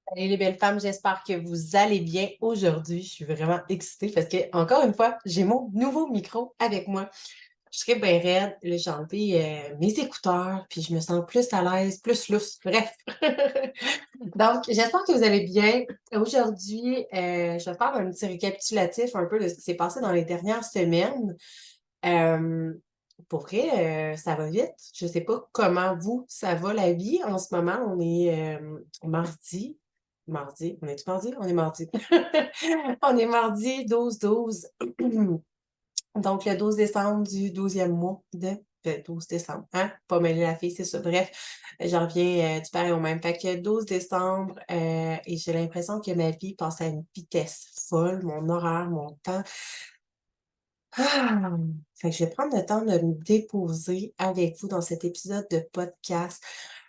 Salut les belles femmes, j'espère que vous allez bien aujourd'hui. Je suis vraiment excitée parce que, encore une fois, j'ai mon nouveau micro avec moi. Je serais bien raide. Là, j'ai enlevé mes écouteurs, puis je me sens plus à l'aise, plus lousse. Bref. Donc, j'espère que vous allez bien. Aujourd'hui, je vais faire un petit récapitulatif un peu de ce qui s'est passé dans les dernières semaines. Euh, pour vrai, ça va vite. Je sais pas comment vous, ça va la vie en ce moment. On est mardi. Mardi. On est mardi? On est mardi. On est mardi 12-12. Donc, le 12 décembre du 12e mois de 12 décembre. Hein? Pas mêler la fille, c'est ça. Bref, j'en reviens du pareil au même. Fait que 12 décembre, et j'ai l'impression que ma vie passe à une vitesse folle. Mon horaire, mon temps. Ah! Fait que je vais prendre le temps de me déposer avec vous dans cet épisode de podcast.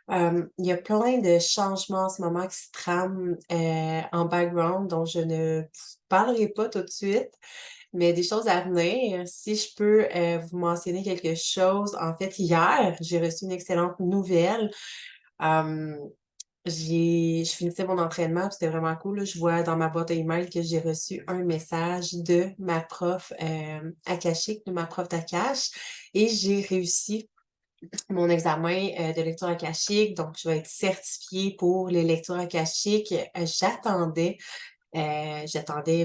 Il y a plein de changements en ce moment qui se trament, en background dont je ne parlerai pas tout de suite, mais des choses à venir. Si je peux, vous mentionner quelque chose, en fait, hier, j'ai reçu une excellente nouvelle. Hem je finissais mon entraînement, puis c'était vraiment cool, là. Je vois dans ma boîte à email que j'ai reçu un message de ma prof, akashique, de ma prof d'Akash et j'ai réussi mon examen, de lecture akashique, donc je vais être certifiée pour les lectures akashiques. J'attendais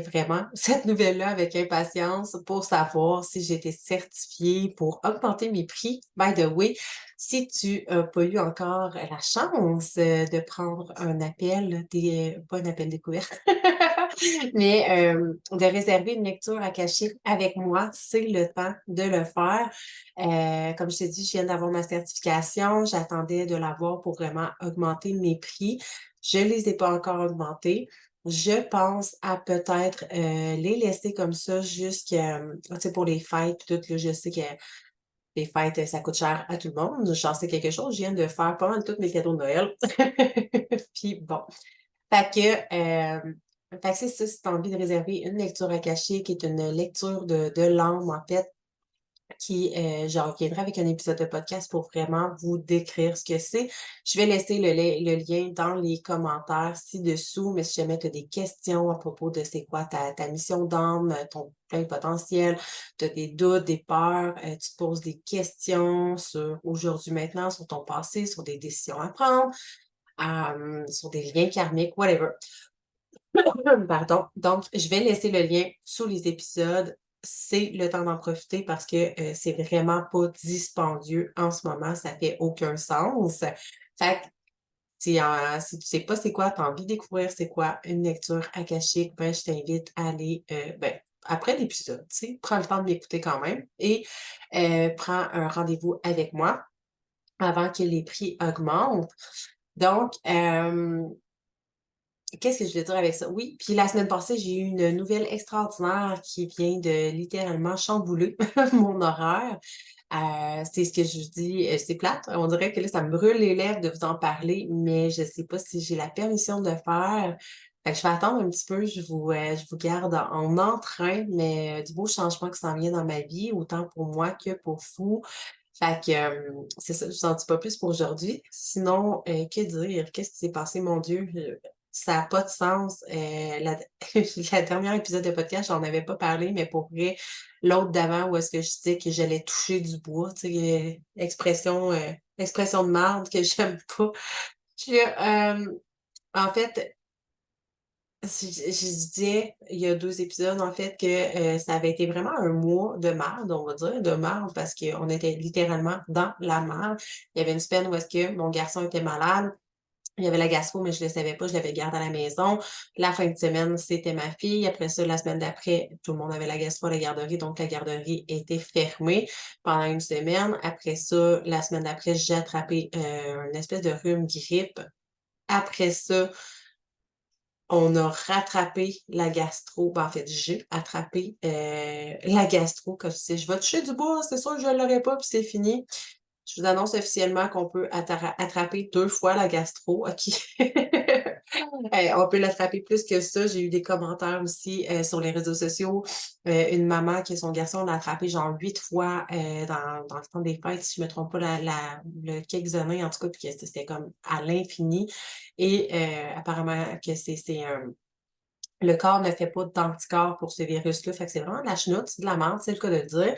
vraiment cette nouvelle-là avec impatience pour savoir si j'étais certifiée pour augmenter mes prix. By the way, si tu n'as pas eu encore la chance, de prendre un appel pas un appel découverte, mais de réserver une lecture akashique avec moi, c'est le temps de le faire. Comme je t'ai dit, je viens d'avoir ma certification, j'attendais de l'avoir pour vraiment augmenter mes prix. Je les ai pas encore augmentés. Je pense à peut-être, les laisser comme ça jusqu'à, tu sais, pour les fêtes puis tout, là, je sais que les fêtes, ça coûte cher à tout le monde. J'en sais quelque chose, je viens de faire pas mal tous mes cadeaux de Noël. Puis bon, fait que, fait que c'est ça, si tu as envie de réserver une lecture akashique, qui est une lecture de l'âme, en fait, qui, je reviendrai avec un épisode de podcast pour vraiment vous décrire ce que c'est. Je vais laisser le lien dans les commentaires ci-dessous, mais si jamais tu as des questions à propos de c'est quoi ta mission d'âme, ton plein potentiel, tu as des doutes, des peurs, tu te poses des questions sur aujourd'hui, maintenant, sur ton passé, sur des décisions à prendre, sur des liens karmiques, whatever. Pardon. Donc, je vais laisser le lien sous les épisodes. C'est le temps d'en profiter parce que c'est vraiment pas dispendieux en ce moment. Ça fait aucun sens. Fait que si tu sais pas c'est quoi, tu as envie de découvrir c'est quoi une lecture akashique, ben, je t'invite à aller, ben, après l'épisode, tu sais, prends le temps de m'écouter quand même et prends un rendez-vous avec moi avant que les prix augmentent. Donc, qu'est-ce que je veux dire avec ça? Oui, puis la semaine passée, j'ai eu une nouvelle extraordinaire qui vient de littéralement chambouler mon horaire. C'est ce que je dis, c'est plate. On dirait que là, ça me brûle les lèvres de vous en parler, mais je sais pas si j'ai la permission de le faire. Fait que je vais attendre un petit peu, je vous garde en entrain, mais du beau changement qui s'en vient dans ma vie, autant pour moi que pour vous. Fait que, c'est ça, je vous en dis pas plus pour aujourd'hui. Sinon, que dire? Qu'est-ce qui s'est passé, mon Dieu? Ça a pas de sens. La la dernière épisode de podcast, j'en avais pas parlé, mais pour vrai, l'autre d'avant où est-ce que je disais que j'allais toucher du bois, tu sais, expression de marde que j'aime pas. Je en fait, si je disais il y a 2 épisodes, en fait, que, ça avait été vraiment un mois de marde, on va dire, de marde parce qu'on était littéralement dans la marde. Il y avait une semaine où est-ce que mon garçon était malade. Il y avait la gastro, mais je le savais pas, je l'avais gardé à la maison. La fin de semaine, c'était ma fille. Après ça, la semaine d'après, tout le monde avait la gastro à la garderie, donc la garderie était fermée pendant une semaine. Après ça, la semaine d'après, j'ai attrapé, une espèce de rhume grippe. Après ça, on a rattrapé la gastro. Ben, en fait, j'ai attrapé, la gastro, comme je disais: «Je vais toucher du bois, c'est sûr que je l'aurai pas, puis c'est fini». Je vous annonce officiellement qu'on peut attraper 2 fois la gastro, OK? On peut l'attraper plus que ça. J'ai eu des commentaires aussi, sur les réseaux sociaux. Une maman que son garçon l'a attrapé genre 8 fois, dans le temps des fêtes, si je me trompe pas, le quelques années en tout cas, puis que c'était comme à l'infini et apparemment que le corps ne fait pas d'anticorps pour ce virus-là, fait que c'est vraiment de la chenoute, c'est de la merde, c'est le cas de le dire.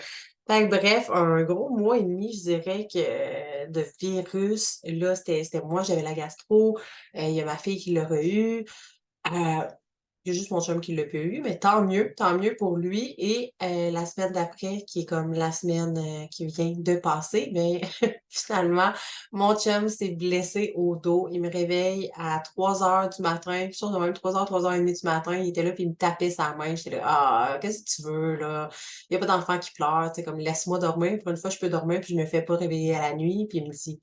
Fait que bref, un gros mois et demi, je dirais que de virus. Là, c'était moi, j'avais la gastro, il y a ma fille qui l'aurait eu, heu il y a juste mon chum qui l'a pas eu, mais tant mieux pour lui et la semaine d'après, qui est comme la semaine, qui vient de passer, mais finalement, mon chum s'est blessé au dos. Il me réveille à 3 heures du matin, quelque chose de même, 3 heures, 3 heures et demie du matin. Il était là, puis il me tapait sa main. J'étais là: «Ah, qu'est-ce que tu veux, là? Il y a pas d'enfant qui pleure, tu sais, comme laisse-moi dormir. Pour une fois, je peux dormir, puis je me fais pas réveiller à la nuit». Puis il me dit: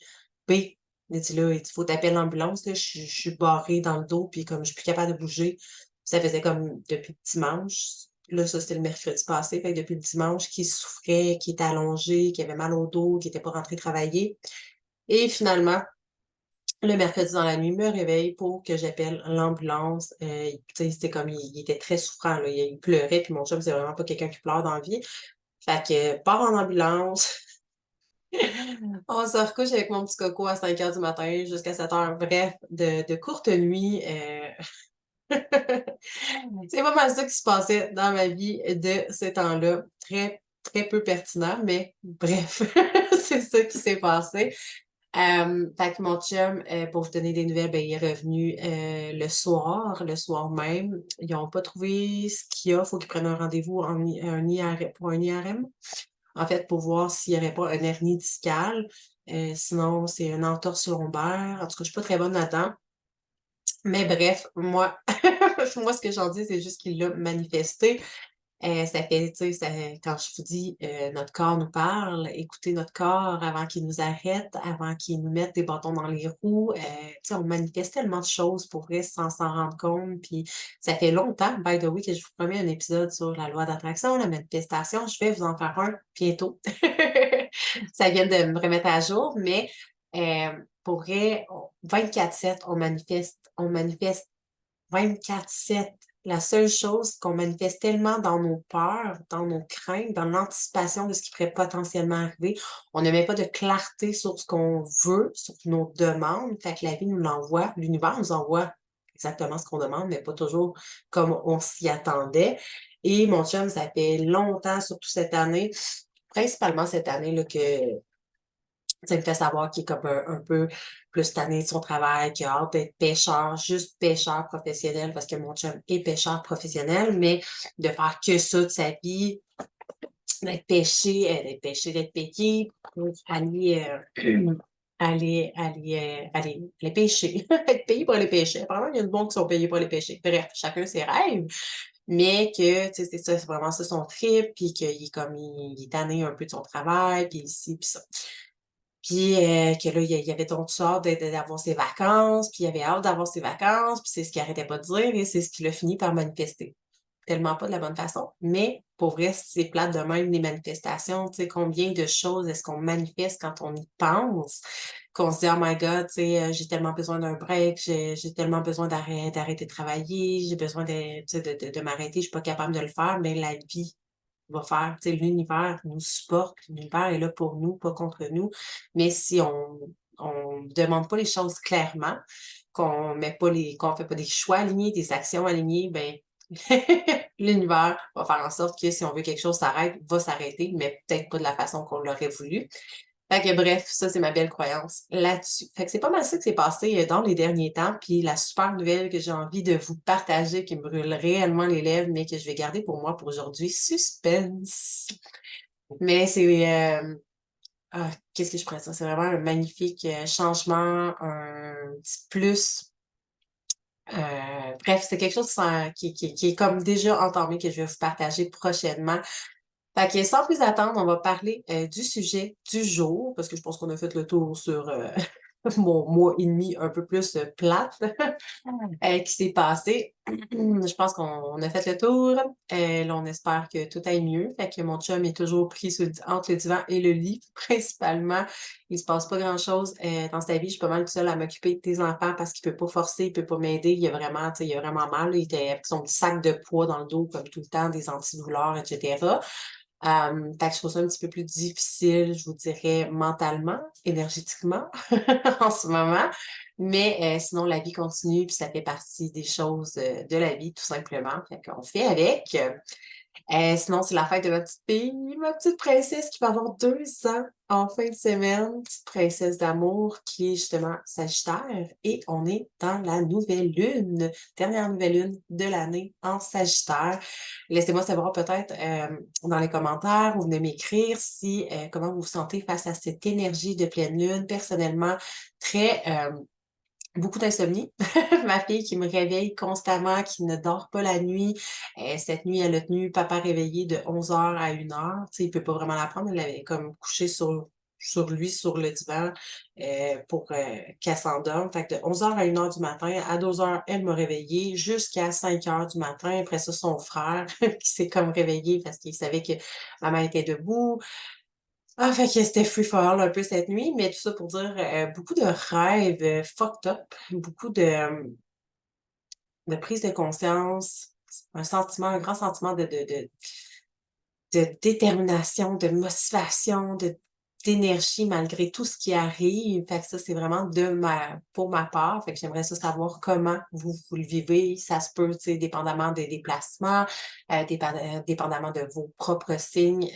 «B», il dit: «Là, il faut t'appeler l'ambulance, là, je suis barré dans le dos, puis comme je suis plus capable de bouger». Ça faisait comme depuis dimanche. Là, ça, c'était le mercredi passé. Fait que depuis le dimanche qu'il souffrait, qu'il était allongé, qu'il avait mal au dos, qu'il était pas rentré travailler et finalement, le mercredi dans la nuit, il me réveille pour que j'appelle l'ambulance. Tu sais, c'était comme il était très souffrant, là. Il pleurait, puis mon chum, c'est vraiment pas quelqu'un qui pleure dans la vie. Fait que part en ambulance, on se recouche avec mon petit coco à 5 heures du matin jusqu'à 7 heures. Bref, de courtes nuits, c'est pas mal ça qui se passait dans ma vie de ce temps-là. Très, très peu pertinent, mais bref, c'est ça qui s'est passé. Fait que mon chum, pour vous donner des nouvelles, ben, il est revenu, le soir même. Ils ont pas trouvé ce qu'il y a. Faut qu'ils prennent un rendez-vous en I un IR pour un IRM, en fait, pour voir s'il y avait pas une hernie discale. Sinon, c'est une entorse lombaire. En tout cas, je suis pas très bonne là-dedans. Mais bref, moi moi, ce que j'en dis, c'est juste qu'il l'a manifesté. Ça fait, tu sais, ça quand je vous dis, notre corps nous parle, écouter notre corps avant qu'il nous arrête, avant qu'il nous mette des bâtons dans les roues, tu sais, on manifeste tellement de choses pour vrai sans s'en rendre compte. Puis ça fait longtemps, by the way, que je vous promets un épisode sur la loi d'attraction, la manifestation. Je vais vous en faire un bientôt. Ça vient de me remettre à jour, mais pour vrai, 24/7, on manifeste 24/7. La seule chose qu'on manifeste tellement dans nos peurs, dans nos craintes, dans l'anticipation de ce qui pourrait potentiellement arriver, on ne met pas de clarté sur ce qu'on veut, sur nos demandes. Fait que la vie nous l'envoie, l'univers nous envoie exactement ce qu'on demande, mais pas toujours comme on s'y attendait. Et mon chum, ça fait longtemps, surtout cette année, principalement cette année là, que ça me fait savoir qu'il est comme un peu plus tanné de son travail, qu'il a hâte d'être pêcheur, juste pêcheur professionnel parce que mon chum est pêcheur professionnel, mais de faire que ça de sa vie, d'être payé pour aller, aller pêcher, être payé pour aller pêcher. Apparemment, il y a du monde qui sont payés pour aller pêcher. Bref, chacun ses rêves, mais que, tu sais, c'est ça, c'est vraiment ça son trip, puis qu'il est comme il est tanné un peu de son travail, puis ici, puis ça. Puis, que là, il y avait donc hâte d'avoir ses vacances, puis il avait hâte d'avoir ses vacances, puis c'est ce qu'il arrêtait pas de dire et c'est ce qu'il a fini par manifester. Tellement pas de la bonne façon, mais pour vrai, c'est plate de même les manifestations, tu sais, combien de choses est-ce qu'on manifeste quand on y pense, qu'on se dit: «Oh my God, tu sais, j'ai tellement besoin d'un break, j'ai tellement besoin d'arrêter de travailler, j'ai besoin de, tu sais, de m'arrêter, je suis pas capable de le faire», mais la vie va faire. Tu sais, l'univers nous supporte, l'univers est là pour nous, pas contre nous. Mais si on demande pas les choses clairement, qu'on fait pas des choix alignés, des actions alignées, ben l'univers va faire en sorte que si on veut que quelque chose s'arrête, va s'arrêter, mais peut-être pas de la façon qu'on l'aurait voulu. Fait que bref, ça, c'est ma belle croyance là-dessus. Fait que c'est pas mal ça qui s'est passé, dans les derniers temps, puis la super nouvelle que j'ai envie de vous partager, qui me brûle réellement les lèvres, mais que je vais garder pour moi pour aujourd'hui, suspense. Mais c'est, qu'est-ce que je pourrais dire? C'est vraiment un magnifique, changement, un petit plus, bref, c'est quelque chose qui est comme déjà entamé, que je vais vous partager prochainement. Fait que sans plus attendre, on va parler, du sujet du jour, parce que je pense qu'on a fait le tour sur, mon mois et demi un peu plus, plate qui s'est passé. Je pense qu'on a fait le tour. Là, on espère que tout aille mieux. Fait que mon chum est toujours pris entre le divan et le lit, principalement. Il se passe pas grand-chose, dans sa vie. Je suis pas mal toute seule à m'occuper des enfants parce qu'il peut pas forcer, il peut pas m'aider. Il a vraiment, tu sais, il a vraiment mal, là. Il était avec son petit sac de poids dans le dos comme tout le temps, des antidouleurs et cetera. Fait que je trouve ça un petit peu plus difficile, je vous dirais, mentalement, énergétiquement, en ce moment. Mais sinon, la vie continue, puis ça fait partie des choses, de la vie, tout simplement. Fait qu'on fait avec. Sinon, c'est la fête de ma petite fille, ma petite princesse qui va avoir 2 ans en fin de semaine. Petite princesse d'amour qui est justement Sagittaire et on est dans la nouvelle lune, dernière nouvelle lune de l'année en Sagittaire. Laissez-moi savoir peut-être, dans les commentaires, vous venez m'écrire si, comment vous vous sentez face à cette énergie de pleine lune. Personnellement, très, beaucoup d'insomnie. Ma fille qui me réveille constamment, qui ne dort pas la nuit. Cette nuit, elle a tenu papa réveillé de 11 heures à 1 heure. Tu sais, il peut pas vraiment la prendre. Elle l'avait comme couché sur lui, sur le divan, pour, qu'elle s'endorme. Fait que de 11 heures à 1 heure du matin, à 2 heures, elle m'a réveillée jusqu'à 5 heures du matin. Après ça, son frère qui s'est comme réveillé parce qu'il savait que maman était debout. Ah, fait que c'était free for all un peu cette nuit, mais tout ça pour dire, beaucoup de rêves, fucked up, beaucoup de prise de conscience, un grand sentiment de détermination, de motivation, d'énergie malgré tout ce qui arrive. Fait que ça, c'est vraiment pour ma part. Fait que j'aimerais ça savoir comment vous le vivez. Ça se peut, tu sais, dépendamment des déplacements, dépendamment de vos propres signes,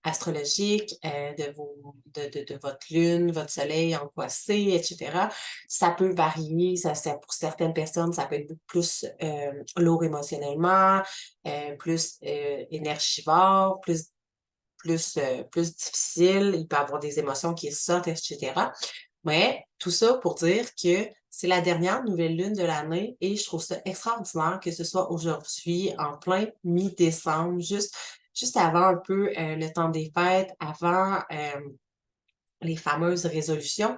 astrologiques, de votre lune, votre soleil en Poissé, et cetera. Ça peut varier, ça pour certaines personnes, ça peut être beaucoup plus, lourd émotionnellement, plus, énergivore, plus difficile, il peut avoir des émotions qui sortent et cetera. Mais tout ça pour dire que c'est la dernière nouvelle lune de l'année et je trouve ça extraordinaire que ce soit aujourd'hui, en plein mi-décembre, juste avant un peu, le temps des fêtes, avant, les fameuses résolutions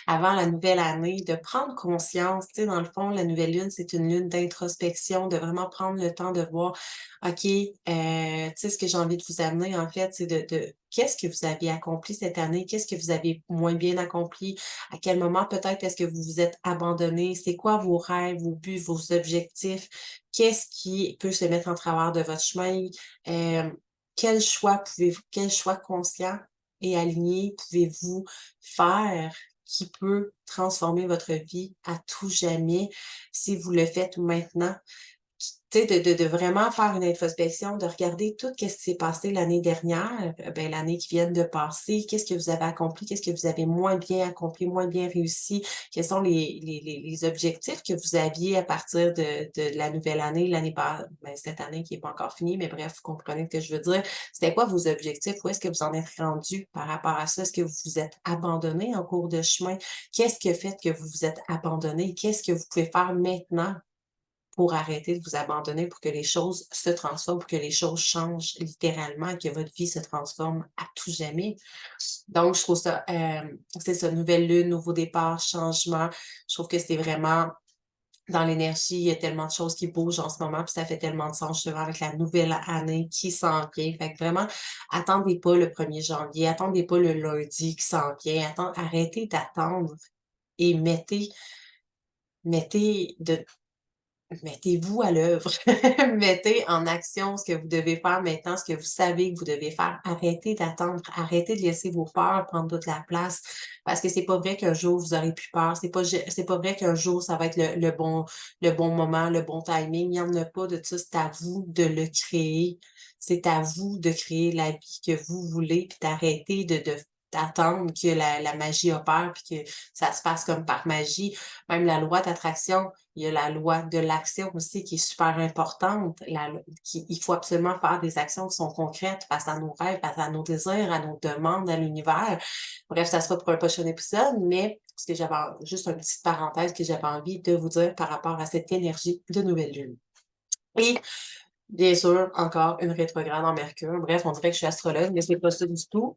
avant la nouvelle année, de prendre conscience, tu sais, dans le fond, la nouvelle lune, c'est une lune d'introspection, de vraiment prendre le temps de voir, OK, tu sais, ce que j'ai envie de vous amener, en fait, c'est de qu'est-ce que vous avez accompli cette année? Qu'est-ce que vous avez moins bien accompli? À quel moment peut-être est-ce que vous vous êtes abandonné? C'est quoi vos rêves, vos buts, vos objectifs? Qu'est-ce qui peut se mettre en travers de votre chemin? Hem, quel choix conscient et aligné pouvez-vous faire qui peut transformer votre vie à tout jamais si vous le faites maintenant? Tu sais, de vraiment faire une introspection, de regarder tout ce qui s'est passé l'année dernière, ben, l'année qui vient de passer. Qu'est-ce que vous avez accompli? Qu'est-ce que vous avez moins bien accompli, moins bien réussi? Quels sont les objectifs que vous aviez à partir de la nouvelle année, ben, cette année qui est pas encore finie, mais bref, vous comprenez ce que je veux dire. C'était quoi vos objectifs? Où est-ce que vous en êtes rendu par rapport à ça? Est-ce que vous vous êtes abandonné en cours de chemin? Qu'est-ce qui a fait que vous vous êtes abandonné? Qu'est-ce que vous pouvez faire maintenant pour arrêter de vous abandonner, pour que les choses se transforment, pour que les choses changent littéralement et que votre vie se transforme à tout jamais. Donc je trouve ça, c'est ça, nouvelle lune, nouveau départ, changement. Je trouve que c'est vraiment dans l'énergie, il y a tellement de choses qui bougent en ce moment, puis ça fait tellement de sens justement avec la nouvelle année qui s'en vient. Fait que vraiment, attendez pas le 1er janvier, attendez pas le lundi qui s'en vient, arrêtez d'attendre et mettez de mettez-vous à l'œuvre. Mettez en action ce que vous devez faire maintenant, ce que vous savez que vous devez faire. Arrêtez d'attendre, arrêtez de laisser vos peurs prendre toute la place parce que c'est pas vrai qu'un jour vous aurez plus peur. C'est pas vrai qu'un jour ça va être le bon moment, le bon timing. Il y en a pas de ça. C'est à vous de le créer. C'est à vous de créer la vie que vous voulez puis d'arrêter d'attendre que la magie opère puis que ça se passe comme par magie. Même la loi d'attraction, il y a la loi de l'action aussi qui est super importante. Il faut absolument faire des actions qui sont concrètes face à nos rêves, face à nos désirs, à nos demandes à l'univers. Bref, ça sera pour un prochain épisode, mais ce que juste une petite parenthèse que j'avais envie de vous dire par rapport à cette énergie de nouvelle lune. Et bien sûr, encore une rétrograde en Mercure. Bref, on dirait que je suis astrologue, mais c'est pas ça du tout.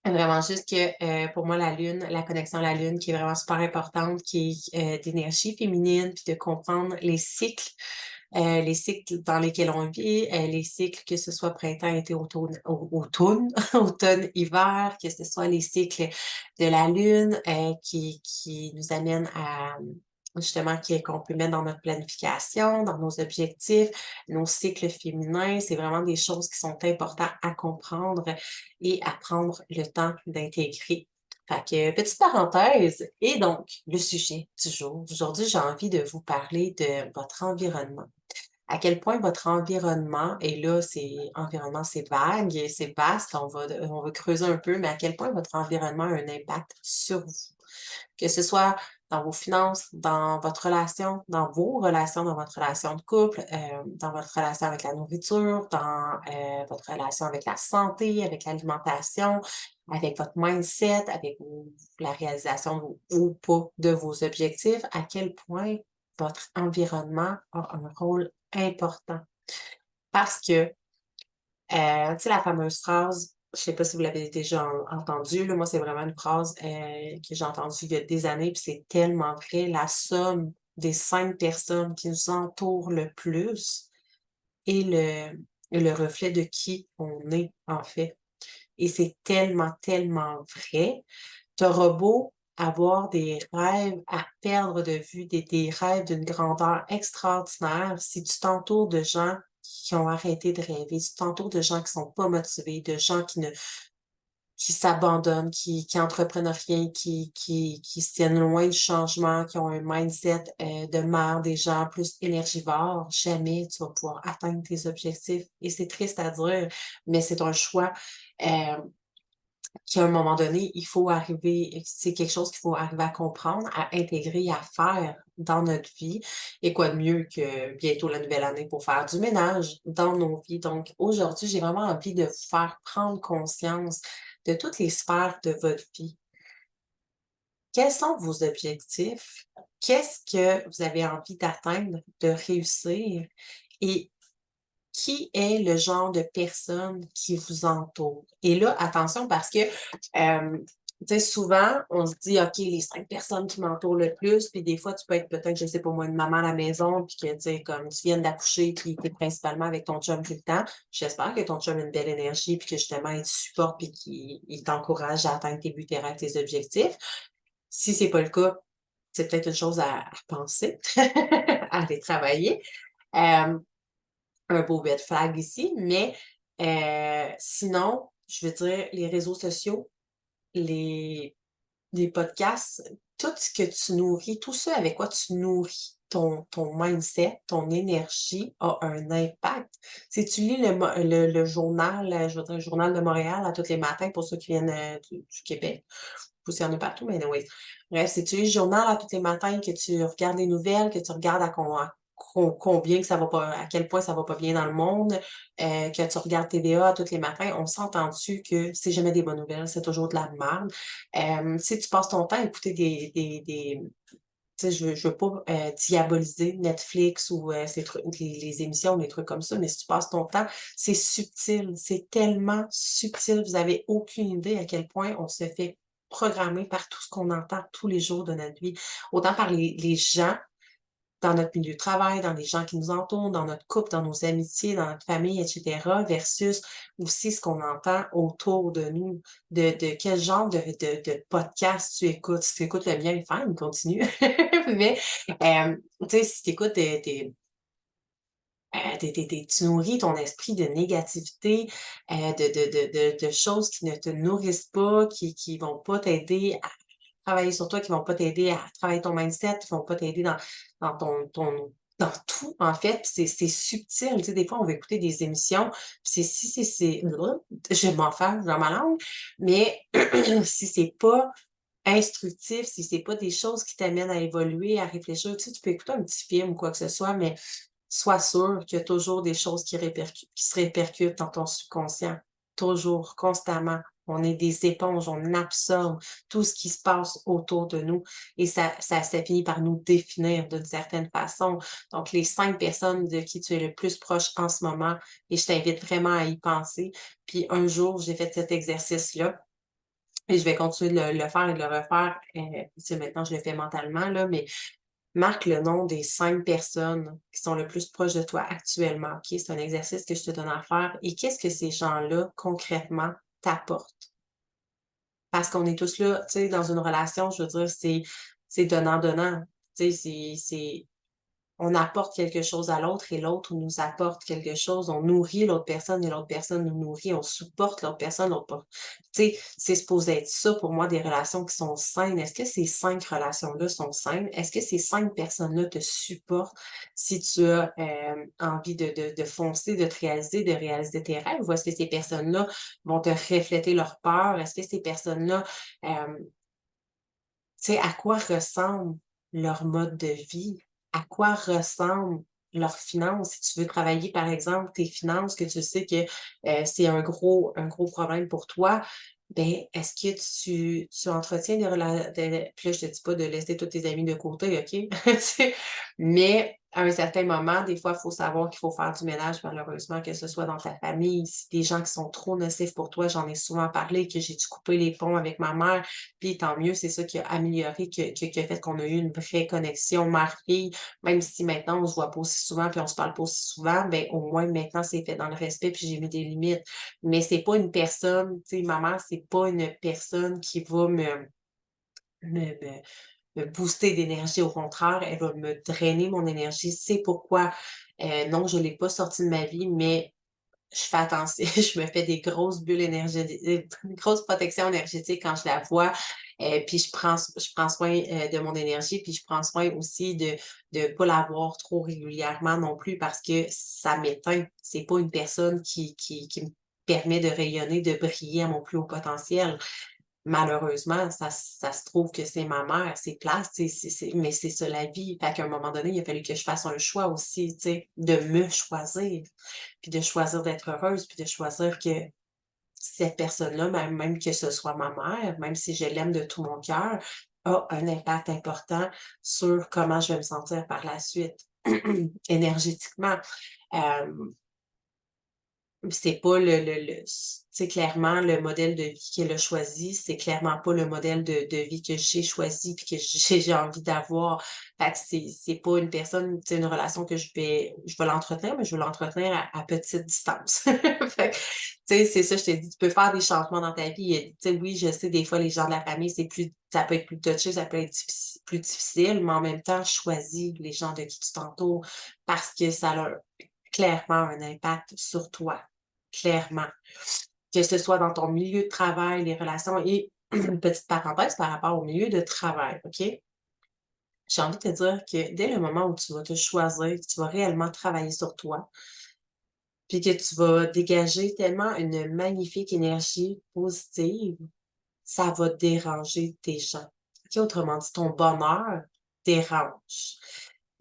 Vraiment juste que, pour moi, la lune, la connexion à la lune qui est vraiment super importante, qui est, d'énergie féminine, puis de comprendre les cycles dans lesquels on vit, les cycles, que ce soit printemps, été, automne, automne, hiver, que ce soit les cycles de la lune, qui nous amènent à, justement, qu'on peut mettre dans notre planification, dans nos objectifs, nos cycles féminins. C'est vraiment des choses qui sont importantes à comprendre et à prendre le temps d'intégrer. Fait que, petite parenthèse, et donc, le sujet du jour. Aujourd'hui, j'ai envie de vous parler de votre environnement. À quel point votre environnement, et là, c'est environnement, c'est vague, c'est vaste, on va creuser un peu, mais à quel point votre environnement a un impact sur vous. Que ce soit dans vos finances, dans votre relation, dans vos relations, dans votre relation de couple, dans votre relation avec la nourriture, dans, votre relation avec la santé, avec l'alimentation, avec votre mindset, avec la réalisation ou pas de vos objectifs, à quel point votre environnement a un rôle important. Parce que, tu sais la fameuse phrase, je sais pas si vous l'avez déjà entendue, là, moi, c'est vraiment une phrase, que j'ai entendue il y a des années, puis c'est tellement vrai. La somme des 5 personnes qui nous entourent le plus est le reflet de qui on est, en fait. Et c'est tellement, tellement vrai. Tu auras beau avoir des rêves à perdre de vue, des rêves d'une grandeur extraordinaire, si tu t'entoures de gens qui ont arrêté de rêver, si tu t'entoures de gens qui sont pas motivés, de gens qui s'abandonnent, qui entreprennent rien, qui se tiennent loin du changement, qui ont un mindset, de merde, des gens plus énergivores, jamais tu vas pouvoir atteindre tes objectifs et c'est triste à dire, mais c'est un choix, hem qu'à un moment donné, il faut arriver c'est quelque chose qu'il faut arriver à comprendre, à intégrer, à faire dans notre vie et quoi de mieux que bientôt la nouvelle année pour faire du ménage dans nos vies. Donc aujourd'hui, j'ai vraiment envie de vous faire prendre conscience de toutes les sphères de votre vie. Quels sont vos objectifs? Qu'est-ce que vous avez envie d'atteindre, de réussir? Et qui est le genre de personne qui vous entoure? Et là, attention parce que, tu sais, souvent, on se dit: «OK, les 5 personnes qui m'entourent le plus», puis des fois, tu peux être peut-être, je sais pas moi, une maman à la maison, puis que, tu sais, comme tu viens d'accoucher, puis tu es principalement avec ton chum tout le temps. J'espère que ton chum a une belle énergie, puis que justement, il te supporte, puis qu'il t'encourage à atteindre tes buts, tes rêves, tes objectifs. Si c'est pas le cas, c'est peut-être une chose à penser, à aller travailler. Hem Un beau red flag ici, mais sinon, je veux dire, les réseaux sociaux, les les podcasts, tout ce que tu nourris, tout ce avec quoi tu nourris ton mindset, ton énergie a un impact. Si tu lis le journal, je veux dire, le Journal de Montréal à tous les matins pour ceux qui viennent, du Québec, ou s'il y en a partout, mais anyways. Bref, si tu lis le journal à tous les matins, que tu regardes les nouvelles, que tu regardes combien que ça va pas à quel point ça va pas bien dans le monde, que tu regardes TVA à tous les matins, on s'entend-tu que c'est jamais des bonnes nouvelles, c'est toujours de la merde? Si tu passes ton temps à écouter des tu sais, je veux pas, diaboliser Netflix ou, ces trucs les émissions, les trucs comme ça, mais si tu passes ton temps, c'est subtil, c'est tellement subtil, vous avez aucune idée à quel point on se fait programmer par tout ce qu'on entend tous les jours de notre vie. Autant par les gens dans notre milieu de travail, dans les gens qui nous entourent, dans notre couple, dans nos amitiés, dans notre famille, et cetera, versus aussi ce qu'on entend autour de nous. De quel genre de podcast tu écoutes? Si tu écoutes le mien, fine, continue. Mais, tu sais, si tu écoutes tu nourris ton esprit de négativité, de choses qui ne te nourrissent pas, qui vont pas t'aider à travailler sur toi, qui vont pas t'aider à travailler ton mindset, qui vont pas t'aider dans dans tout, en fait, puis c'est subtil. Tu sais, des fois, on va écouter des émissions, puis je vais m'en faire dans ma langue, mais si c'est pas instructif, si c'est pas des choses qui t'amènent à évoluer, à réfléchir, tu sais, tu peux écouter un petit film ou quoi que ce soit, mais sois sûr qu'il y a toujours des choses qui se répercutent dans ton subconscient. Toujours, constamment. On est des éponges, on absorbe tout ce qui se passe autour de nous et ça finit par nous définir d'une certaine façon. Donc, les 5 personnes de qui tu es le plus proche en ce moment et je t'invite vraiment à y penser. Puis un jour, j'ai fait cet exercice-là et je vais continuer de le faire et de le refaire, tu sais, maintenant je le fais mentalement là, mais marque le nom des 5 personnes qui sont le plus proches de toi actuellement, OK? C'est un exercice que je te donne à faire et qu'est-ce que ces gens-là, concrètement, t'apportent? Parce qu'on est tous là, tu sais, dans une relation, je veux dire, c'est donnant-donnant. Tu sais, c'est on apporte quelque chose à l'autre et l'autre nous apporte quelque chose. On nourrit l'autre personne et l'autre personne nous nourrit. On supporte l'autre personne, l'autre pas. Tu sais, c'est supposé être ça pour moi des relations qui sont saines. Est-ce que ces 5 relations-là sont saines? Est-ce que ces 5 personnes-là te supportent si tu as, envie de foncer, de réaliser tes rêves? Ou est-ce que ces personnes-là vont te refléter leur peur? Est-ce que ces personnes-là, hem tu sais, à quoi ressemble leur mode de vie? À quoi ressemblent leurs finances? Si tu veux travailler, par exemple, tes finances, que tu sais que, c'est un gros problème pour toi, ben, est-ce que tu entretiens des rela des puis là, je te dis pas de laisser tous tes amis de côté, OK? Tu sais? Mais à un certain moment, des fois, il faut savoir qu'il faut faire du ménage, malheureusement, que ce soit dans ta famille. Si des gens qui sont trop nocifs pour toi, j'en ai souvent parlé, que j'ai dû couper les ponts avec ma mère, puis tant mieux, c'est ça qui a amélioré, qui a fait qu'on a eu une vraie connexion mère-fille. Même si maintenant on se voit pas aussi souvent, puis on se parle pas aussi souvent, ben au moins maintenant c'est fait dans le respect, puis j'ai mis des limites. Mais c'est pas une personne, tu sais, ma mère, c'est pas une personne qui va me me me booster d'énergie. Au contraire, elle va me drainer mon énergie. C'est pourquoi, non, je l'ai pas sortie de ma vie, mais je fais attention, je me fais des grosses bulles une grosse protection énergétique quand je la vois, puis je prends soin, de mon énergie, puis je prends soin aussi de pas la voir trop régulièrement non plus parce que ça m'éteint. C'est pas une personne qui me permet de rayonner, de briller à mon plus haut potentiel. Malheureusement, ça se trouve que c'est ma mère, c'est plate, tu sais, mais c'est ça la vie. Fait qu'à un moment donné, il a fallu que je fasse un choix aussi, tu sais, de me choisir, puis de choisir d'être heureuse, puis de choisir que cette personne-là, même que ce soit ma mère, même si je l'aime de tout mon cœur, a un impact important sur comment je vais me sentir par la suite, énergétiquement. Hem C'est pas le tu sais, clairement, le modèle de vie qu'elle a choisi, c'est clairement pas le modèle de vie que j'ai choisi puis que j'ai envie d'avoir. Fait que c'est pas une personne, tu sais, une relation que je vais l'entretenir, mais je vais l'entretenir à petite distance. Fait que, tu sais, c'est ça, je t'ai dit, tu peux faire des changements dans ta vie et tu sais, oui, je sais, des fois, les gens de la famille, ça peut être plus touché, ça peut être plus difficile, mais en même temps, choisis les gens de qui tu t'entoures parce que ça a clairement un impact sur toi. Clairement. Que ce soit dans ton milieu de travail, les relations et une petite parenthèse par rapport au milieu de travail, OK? J'ai envie de te dire que dès le moment où tu vas te choisir, que tu vas réellement travailler sur toi, puis que tu vas dégager tellement une magnifique énergie positive, ça va déranger tes gens. OK? Autrement dit, ton bonheur dérange.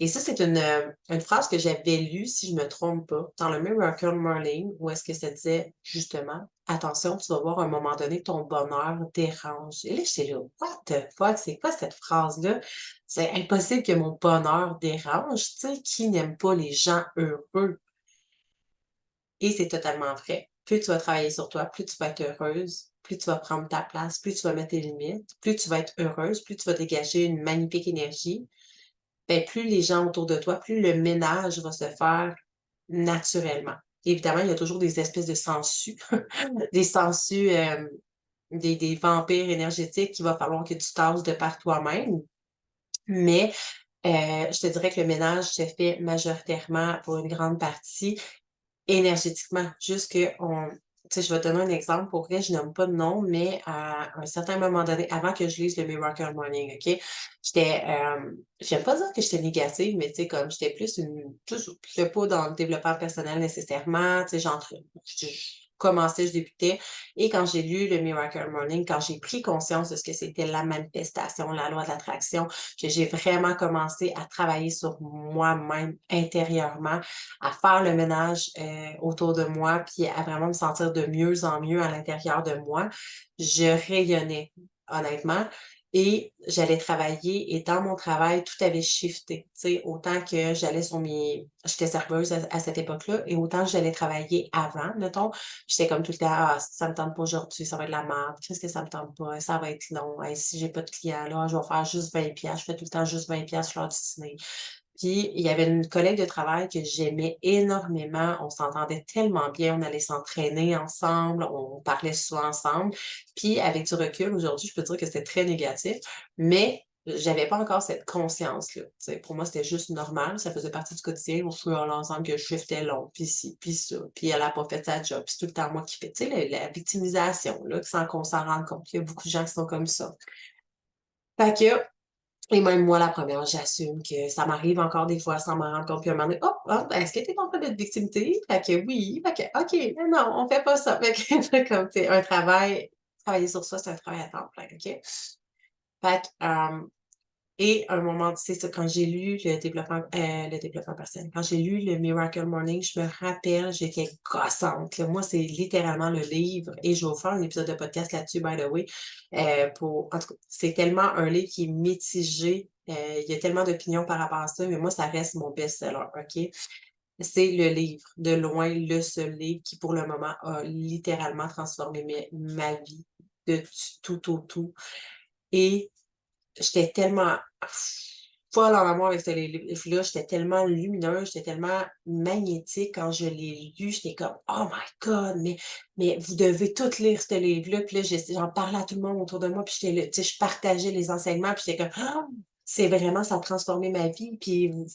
Et ça, c'est une phrase que j'avais lue, si je me trompe pas, dans le Miracle Morning, où est-ce que ça disait justement: «Attention, tu vas voir à un moment donné, ton bonheur dérange». Et là, j'étais là: «What the fuck? C'est quoi cette phrase-là? C'est impossible que mon bonheur dérange». Tu sais, qui n'aime pas les gens heureux? Et c'est totalement vrai. Plus tu vas travailler sur toi, plus tu vas être heureuse, plus tu vas prendre ta place, plus tu vas mettre tes limites, plus tu vas être heureuse, plus tu vas dégager une magnifique énergie, ben, plus les gens autour de toi, plus le ménage va se faire naturellement. Évidemment, il y a toujours des espèces de sangsues, des sangsues, des vampires énergétiques qu'il va falloir que tu tasses de par toi-même, mais je te dirais que le ménage se fait majoritairement pour une grande partie énergétiquement, juste qu'on tu sais, je vais te donner un exemple. Pour vrai, je nomme pas de nom, mais à un certain moment donné, avant que je lise le Miracle Morning, OK? J'aime pas dire que j'étais négative, mais tu sais, comme j'étais plus j'étais pas dans le développement personnel nécessairement, tu sais, je commençais, je débutais et quand j'ai lu le Miracle Morning, quand j'ai pris conscience de ce que c'était la manifestation, la loi de l'attraction, que j'ai vraiment commencé à travailler sur moi-même intérieurement, à faire le ménage, autour de moi, puis à vraiment me sentir de mieux en mieux à l'intérieur de moi. Je rayonnais, honnêtement et j'allais travailler et dans mon travail, tout avait shifté. Tu sais, autant que j'allais sur mes j'étais serveuse à cette époque-là et autant j'allais travailler avant, mettons. J'étais comme tout le temps: «Ah, ça me tente pas aujourd'hui, ça va être de la merde. Qu'est-ce que ça me tente pas? Ça va être long. Hey, si j'ai pas de clients là, je vais faire juste 20$. Je fais tout le temps juste 20$ l'heure du dîner». Puis il y avait une collègue de travail que j'aimais énormément. On s'entendait tellement bien, on allait s'entraîner ensemble, on parlait souvent ensemble. Puis avec du recul, aujourd'hui, je peux dire que c'était très négatif, mais j'avais pas encore cette conscience-là. Tu sais, pour moi, c'était juste normal, ça faisait partie du quotidien au fur et à l'ensemble que je shiftais long, puis ci, puis ça, puis elle a pas fait sa job, puis c'est tout le temps moi qui fais. Tu sais, la victimisation, là, sans qu'on s'en rende compte. Il y a beaucoup de gens qui sont comme ça. Fait que et même moi, la première, j'assume que ça m'arrive encore des fois sans m'en rendre compte, puis à un moment donné: «Oh, ah, ben, est-ce que tu es en train de te victimiser?» Fait que oui, fait que OK, mais non, on fait pas ça. Fait que c'est comme, tu sais, travailler sur soi, c'est un travail à temps plein, OK? Fait que, et à un moment, c'est ça, quand j'ai lu le développement personnel, quand j'ai lu le Miracle Morning, je me rappelle, j'étais gossante, là. Moi, c'est littéralement le livre et je vais vous faire un épisode de podcast là-dessus, by the way, pour en tout cas, c'est tellement un livre qui est mitigé, il y a tellement d'opinions par rapport à ça, mais moi, ça reste mon best-seller, OK? C'est le livre, de loin, le seul livre qui, pour le moment, a littéralement transformé ma vie de tout au tout et j'étais tellement folle en amour avec ce livre-là, j'étais tellement lumineuse, j'étais tellement magnétique quand je l'ai lu, j'étais comme: «Oh my God, mais vous devez tous lire ce livre-là», puis là, j'en parlais à tout le monde autour de moi, puis j'étais là, tu sais, je partageais les enseignements, puis j'étais comme: «Ah!» C'est vraiment ça a transformé ma vie, puis vous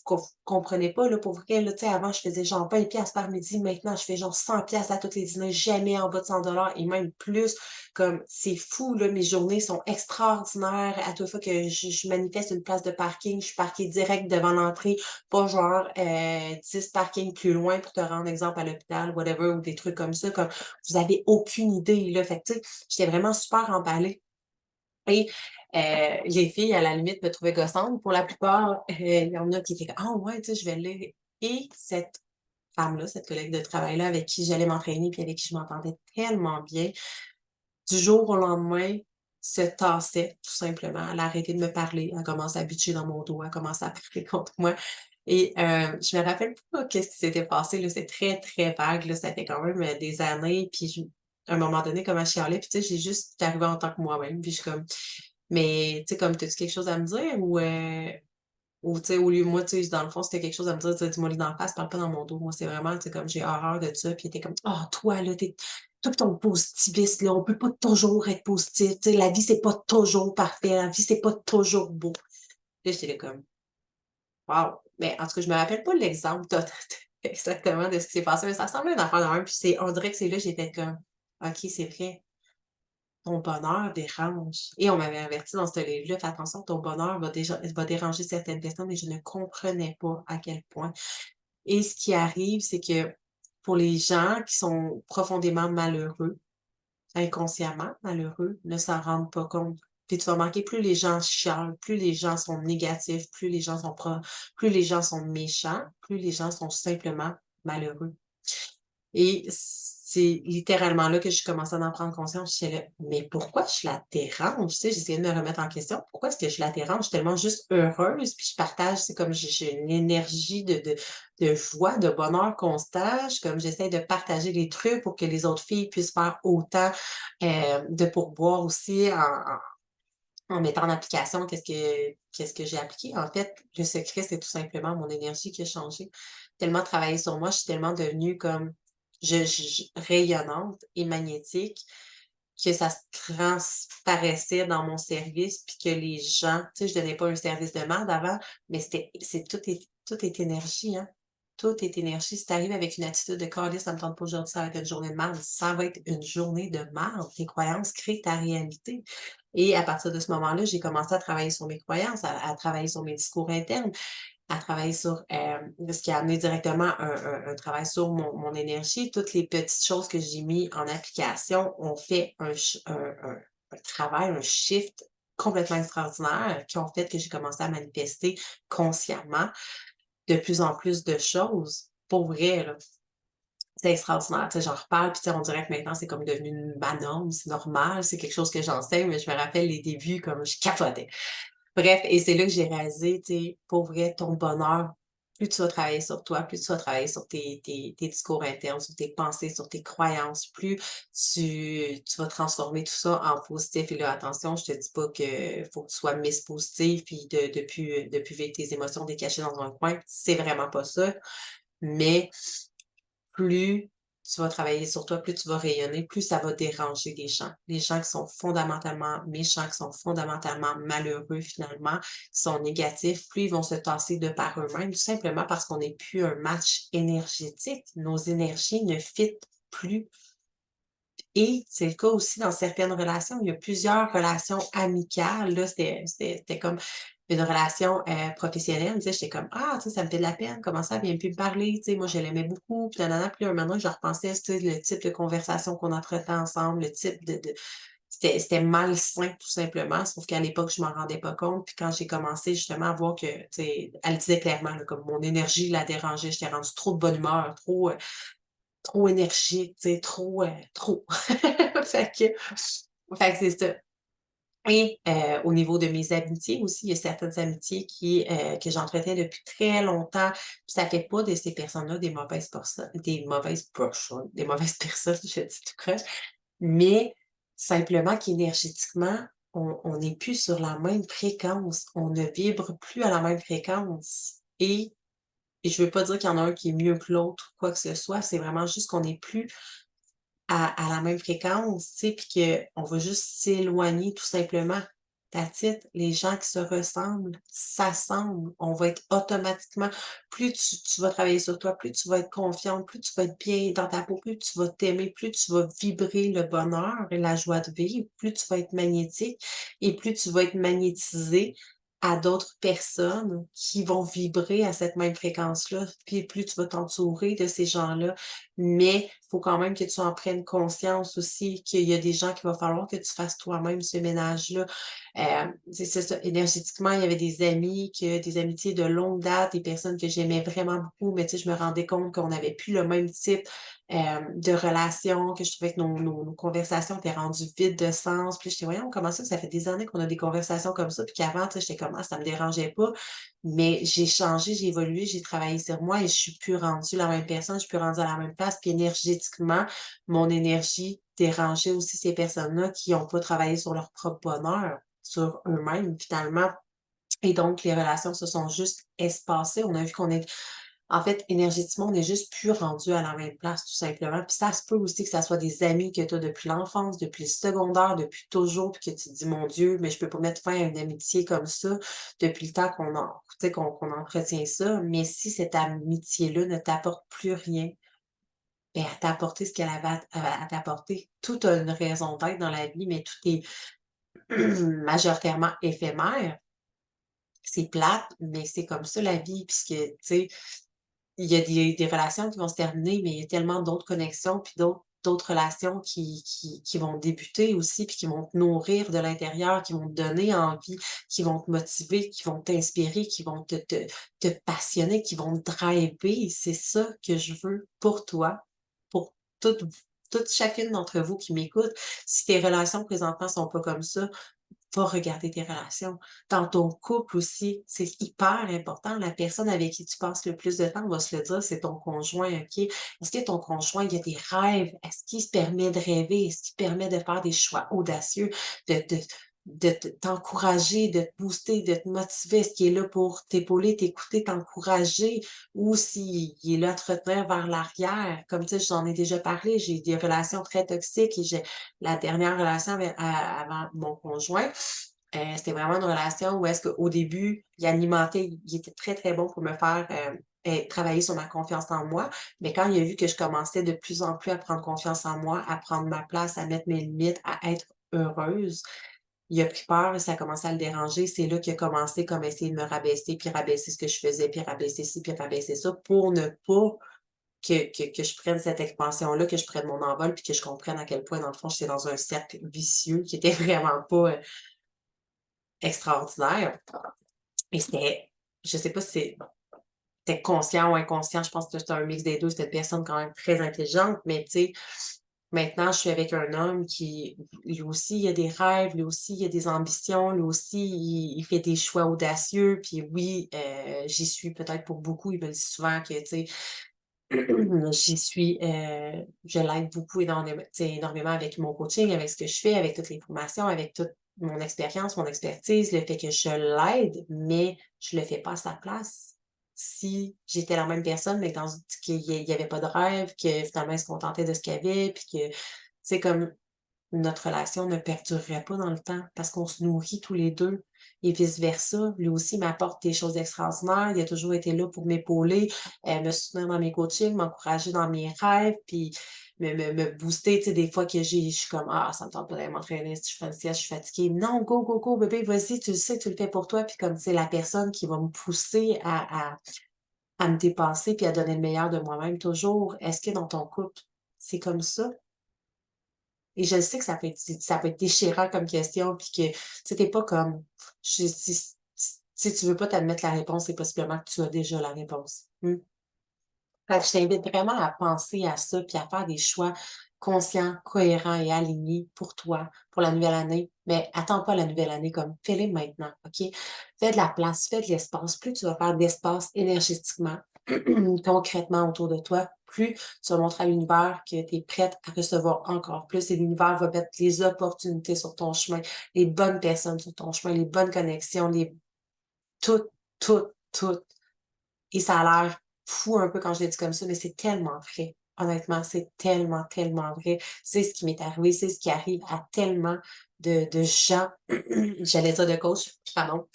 comprenez pas, là, pour vrai, là, tu sais, avant, je faisais genre 20$ par midi, maintenant, je fais genre 100$ à tous les dîners, jamais en bas de 100$ et même plus. Comme c'est fou, là, mes journées sont extraordinaires. À toute fois que je manifeste une place de parking, je suis parquée direct devant l'entrée, pas genre 10 parkings plus loin pour te rendre, exemple, à l'hôpital, whatever, ou des trucs comme ça. Comme vous avez aucune idée, là. Fait que, tu sais, j'étais vraiment super emballée. Et les filles, à la limite, me trouvaient gossante. Pour la plupart, il y en a qui étaient comme: «Ah ouais, tu sais, je vais le lire». Et cette femme-là, cette collègue de travail-là, avec qui j'allais m'entraîner, puis avec qui je m'entendais tellement bien, du jour au lendemain, se tassait, tout simplement. Elle a arrêté de me parler, elle a commencé à bitcher dans mon dos, elle a commencé à parler contre moi et je me rappelle pas qu'est-ce qui s'était passé, là, c'est très, très vague, là, ça fait quand même, des années, puis à un moment donné, comme elle chialait, puis tu sais, j'étais arrivée en tant que moi-même, puis je suis comme: «Mais tu sais, comme, t'as-tu quelque chose à me dire ou tu sais, au lieu moi, tu sais, dans le fond, c'était quelque chose à me dire, tu sais, dis-moi-le d'en face, parle pas dans mon dos». Moi, c'est vraiment, tu sais, comme j'ai horreur de ça, puis elle était comme: «Ah, toi, là, toi pis ton positivisme, là, on peut pas toujours être positif, tu sais, la vie, c'est pas toujours parfait, la vie, c'est pas toujours beau». Là, j'étais là comme: «Waouh!» Mais en tout cas, je me rappelle pas l'exemple exactement de ce qui s'est passé, mais ça ressemblait à une affaire de même, puis on dirait que c'est là, j'ai fait comme: «OK, c'est vrai, ton bonheur dérange» et on m'avait averti dans ce livre-là: «Fais attention, ton bonheur va déranger certaines personnes» et je ne comprenais pas à quel point. Et ce qui arrive, c'est que pour les gens qui sont profondément malheureux, inconsciemment malheureux, ne s'en rendent pas compte. Puis tu vas remarquer, plus les gens chialent, plus les gens sont négatifs, plus les gens sont méchants, plus les gens sont simplement malheureux. Et c'est littéralement là que j'ai commencé à en prendre conscience. J'étais là: «Mais pourquoi je la dérange?» Tu sais, j'essayais de me remettre en question. «Pourquoi est-ce que je la dérange? Je suis tellement juste heureuse, puis je partage, c'est comme j'ai une énergie de joie, de bonheur constant. Je comme j'essaie de partager les trucs pour que les autres filles puissent faire autant, de pourboire aussi en mettant en application qu'est-ce que j'ai appliqué. En fait, le secret, c'est tout simplement mon énergie qui a changé. Tellement travaillé sur moi, je suis tellement devenue comme je rayonnante et magnétique que ça se transparaissait dans mon service, puis que les gens tu sais, je donnais pas un service de merde avant, mais tout est énergie, hein. Tout est énergie. Si tu arrives avec une attitude de: «Calisse, ça me tente pas aujourd'hui, ça va être une journée de merde», ça va être une journée de merde. Tes croyances créent ta réalité et à partir de ce moment-là, j'ai commencé à travailler sur mes croyances, à travailler sur mes discours internes, à travailler sur, ce qui a amené directement un travail sur mon énergie. Toutes les petites choses que j'ai mis en application ont fait un travail, un shift complètement extraordinaire qui ont fait que j'ai commencé à manifester consciemment de plus en plus de choses. Pour vrai, là. C'est extraordinaire, tu sais, j'en reparle, puis tu sais, on dirait que maintenant, c'est comme devenu ma norme, c'est normal, c'est quelque chose que j'enseigne, mais je me rappelle les débuts, comme je capotais. Bref, et c'est là que j'ai réalisé, tu sais, pour vrai, ton bonheur, plus tu vas travailler sur toi, plus tu vas travailler sur tes discours internes, sur tes pensées, sur tes croyances, plus tu vas transformer tout ça en positif. Et là, attention, je te dis pas que faut que tu sois Miss Positive, puis de plus vivre tes émotions décachées dans un coin, c'est vraiment pas ça. Mais plus tu vas travailler sur toi, plus tu vas rayonner, plus ça va déranger les gens. Les gens qui sont fondamentalement méchants, qui sont fondamentalement malheureux finalement, qui sont négatifs, plus ils vont se tasser de par eux-mêmes, tout simplement parce qu'on n'est plus un match énergétique. Nos énergies ne fit plus. Et c'est le cas aussi dans certaines relations. Il y a plusieurs relations amicales, là, c'était comme une relation, professionnelle, tu sais, j'étais comme: «Ah, tu sais, ça me fait de la peine, comment ça, elle vient plus me parler?» Tu sais, moi, je l'aimais beaucoup, puis nanana, puis là, un moment donné, je repensais, tu sais, le type de conversation qu'on entretenait ensemble, le type de c'était malsain, tout simplement, sauf qu'à l'époque, je m'en rendais pas compte, puis quand j'ai commencé justement à voir que, tu sais, elle le disait clairement, là, comme mon énergie la dérangeait, j'étais rendue trop de bonne humeur, trop énergique, tu sais, trop. Fait que c'est ça. Et au niveau de mes amitiés aussi, il y a certaines amitiés que j'entretiens depuis très longtemps, puis ça fait pas de ces personnes-là des mauvaises personnes, je dis tout croche, mais simplement qu'énergétiquement, on n'est plus sur la même fréquence, on ne vibre plus à la même fréquence et je veux pas dire qu'il y en a un qui est mieux que l'autre ou quoi que ce soit, c'est vraiment juste qu'on n'est plus à la même fréquence, tu sais, puis qu'on va juste s'éloigner tout simplement. That's it. Les gens qui se ressemblent s'assemblent. On va être automatiquement plus tu vas travailler sur toi, plus tu vas être confiante, plus tu vas être bien dans ta peau, plus tu vas t'aimer, plus tu vas vibrer le bonheur et la joie de vivre, plus tu vas être magnétique et plus tu vas être magnétisé à d'autres personnes qui vont vibrer à cette même fréquence-là, puis plus tu vas t'entourer de ces gens-là. Mais il faut quand même que tu en prennes conscience aussi qu'il y a des gens qu'il va falloir que tu fasses toi-même ce ménage-là. C'est ça, énergétiquement, il y avait des amitiés de longue date, des personnes que j'aimais vraiment beaucoup, mais tu sais, je me rendais compte qu'on n'avait plus le même type, de relation, que je trouvais que nos conversations étaient rendues vides de sens. Puis j'étais: «Voyons, comment ça fait des années qu'on a des conversations comme ça?» puis qu'avant, tu sais, j'étais comme: «Ah, ça me dérangeait pas». Mais j'ai changé, j'ai évolué, j'ai travaillé sur moi et je suis plus rendue la même personne, je suis plus rendue à la même place. Puis énergétiquement, mon énergie dérangeait aussi ces personnes-là qui ont pas travaillé sur leur propre bonheur, sur eux-mêmes finalement. Et donc les relations se sont juste espacées. On a vu qu'on est en fait, énergétiquement, on est juste plus rendu à la même place, tout simplement. Puis ça se peut aussi que ça soit des amis que tu as depuis l'enfance, depuis le secondaire, depuis toujours, puis que tu te dis: «Mon Dieu, mais je peux pas mettre fin à une amitié comme ça depuis le temps tu sais, qu'on entretient ça». Mais si cette amitié-là ne t'apporte plus rien, ben, elle t'a apporté ce qu'elle avait à t'apporter. Tout a une raison d'être dans la vie, mais tout est majoritairement éphémère. C'est plate, mais c'est comme ça la vie puisque, tu sais, il y a des relations qui vont se terminer, mais il y a tellement d'autres connexions, puis d'autres relations qui vont débuter aussi, puis qui vont te nourrir de l'intérieur, qui vont te donner envie, qui vont te motiver, qui vont t'inspirer, qui vont te passionner, qui vont te driver. C'est ça que je veux pour toi, pour toutes chacune d'entre vous qui m'écoutent. Si tes relations présentement sont pas comme ça, va regarder tes relations. Dans ton couple aussi, c'est hyper important. La personne avec qui tu passes le plus de temps, on va se le dire, c'est ton conjoint, OK? Est-ce que ton conjoint, il a des rêves? Est-ce qu'il se permet de rêver? Est-ce qu'il permet de faire des choix audacieux, t'encourager, de te booster, de te motiver? Est-ce qu'il est là pour t'épauler, t'écouter, t'encourager? Ou s'il est là à te retenir vers l'arrière? Comme tu sais, j'en ai déjà parlé, j'ai des relations très toxiques et j'ai la dernière relation avant mon conjoint, c'était vraiment une relation où est-ce qu'au début, il était très, très bon pour me faire, travailler sur ma confiance en moi. Mais quand il a vu que je commençais de plus en plus à prendre confiance en moi, à prendre ma place, à mettre mes limites, à être heureuse, il a pris peur et ça a commencé à le déranger. C'est là qu'il a commencé comme à essayer de me rabaisser, puis rabaisser ce que je faisais, puis rabaisser ci, puis rabaisser ça, pour ne pas que je prenne cette expansion-là, que je prenne mon envol, puis que je comprenne à quel point, dans le fond, j'étais dans un cercle vicieux qui était vraiment pas, extraordinaire et c'était je sais pas si c'est tu conscient ou inconscient, je pense que c'est un mix des 2. C'est une personne quand même très intelligente, mais tu sais, maintenant, je suis avec un homme qui, lui aussi, il a des rêves, lui aussi, il a des ambitions, lui aussi, il fait des choix audacieux. Puis oui, j'y suis peut-être pour beaucoup. Il me dit souvent que, tu sais, j'y suis, je l'aide beaucoup énormément, tu sais, énormément avec mon coaching, avec ce que je fais, avec toutes les formations, avec toute mon expérience, mon expertise, le fait que je l'aide, mais je le fais pas à sa place. Si j'étais la même personne, mais qu'il y avait pas de rêve, que finalement, il se contentait de ce qu'il avait, puis que, c'est comme notre relation ne perdurerait pas dans le temps parce qu'on se nourrit tous les 2 et vice versa. Lui aussi m'apporte des choses extraordinaires. Il a toujours été là pour m'épauler, me soutenir dans mes coachings, m'encourager dans mes rêves, puis me booster. Tu sais, des fois que je suis comme: «Ah, ça me tente pas d'aller m'entraîner, si je fais une sieste, je suis fatiguée». «Non, go, go, go bébé, vas-y, tu le sais, tu le fais pour toi». Puis comme c'est la personne qui va me pousser à me dépasser puis à donner le meilleur de moi-même toujours. Est-ce que dans ton couple, c'est comme ça? Et je sais que ça peut être déchirant comme question, puis que, tu sais, tu pas comme je si tu veux pas t'admettre la réponse, c'est possiblement que tu as déjà la réponse. Mmh. Fait que je t'invite vraiment à penser à ça, puis à faire des choix conscients, cohérents et alignés pour toi, pour la nouvelle année. Mais attends pas la nouvelle année, comme fais-les maintenant, OK? Fais de la place, fais de l'espace. Plus tu vas faire d'espace énergétiquement, concrètement autour de toi, plus tu vas montrer à l'univers que tu es prête à recevoir encore plus et l'univers va mettre les opportunités sur ton chemin, les bonnes personnes sur ton chemin, les bonnes connexions, tout, tout, tout. Et ça a l'air fou un peu quand je le dis comme ça, mais c'est tellement vrai. Honnêtement, c'est tellement, tellement vrai. C'est ce qui m'est arrivé, c'est ce qui arrive à tellement de gens, j'allais dire de coachs, pardon,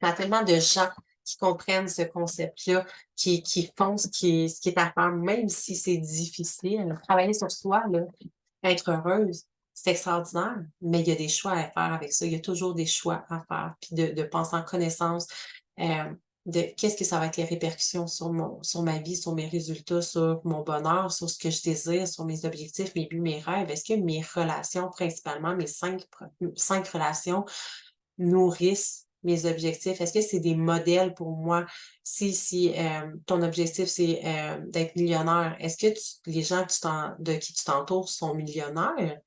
mais à tellement de gens qui comprennent ce concept-là, qui font ce qui est à faire, même si c'est difficile. Travailler sur soi, là, être heureuse, c'est extraordinaire, mais il y a des choix à faire avec ça. Il y a toujours des choix à faire, puis de penser en connaissance, de qu'est-ce que ça va être les répercussions sur ma vie, sur mes résultats, sur mon bonheur, sur ce que je désire, sur mes objectifs, mes buts, mes rêves. Est-ce que mes relations, principalement mes 5 relations, nourrissent mes objectifs? Est-ce que c'est des modèles pour moi? Si ton objectif, c'est, d'être millionnaire, est-ce que les gens de qui tu t'entoures sont millionnaires?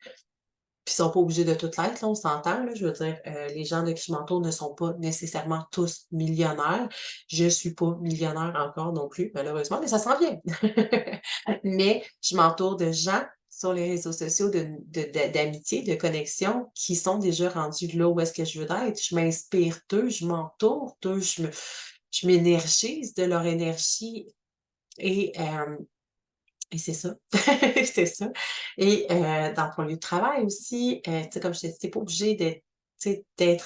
Puis ils sont pas obligés de tout l'être, là, on s'entend, là. Je veux dire, les gens de qui je m'entoure ne sont pas nécessairement tous millionnaires. Je suis pas millionnaire encore non plus, malheureusement, mais ça s'en vient. Mais je m'entoure de gens sur les réseaux sociaux d'amitié, de connexion, qui sont déjà rendus là où est-ce que je veux être. Je m'inspire d'eux, je m'entoure d'eux, je m'énergise de leur énergie et et c'est ça, c'est ça et dans ton lieu de travail aussi, tu sais, comme je t'ai dit, tu pas obligé d'être tu sais,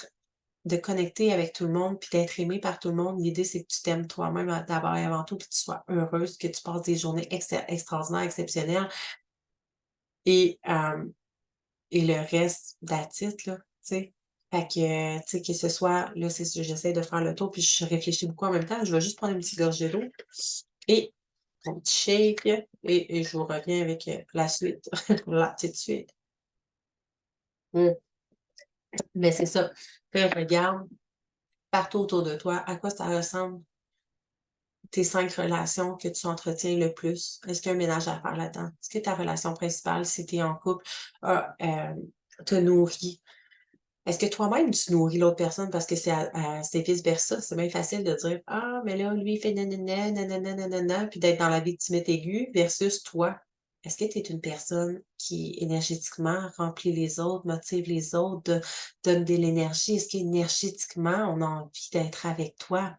de connecter avec tout le monde puis d'être aimé par tout le monde. L'idée, c'est que tu t'aimes toi-même d'abord et avant tout, puis que tu sois heureuse, que tu passes des journées extraordinaires, exceptionnelles et et le reste, that's it, là, tu sais? Fait que, tu sais, que ce soit là, c'est ça, j'essaie de faire le tour puis je réfléchis beaucoup en même temps. Je vais juste prendre une petite gorgée d'eau et un petit shake et je vous reviens avec, la suite, là, tout de suite. Mmh. Mais c'est ça. Fais regarde partout autour de toi, à quoi ça ressemble tes 5 relations que tu entretiens le plus? Est-ce qu'il y a un ménage à faire là-dedans? Est-ce que ta relation principale, si tu es en couple, te nourrit? Est-ce que toi-même tu nourris l'autre personne? Parce que c'est vice versa. C'est bien facile de dire: «Ah, mais là, lui, il fait nanana, nanana, nanana», puis d'être dans la victimite aiguë versus toi. Est-ce que tu es une personne qui énergétiquement remplit les autres, motive les autres, donne de l'énergie? Est-ce qu'énergétiquement, on a envie d'être avec toi?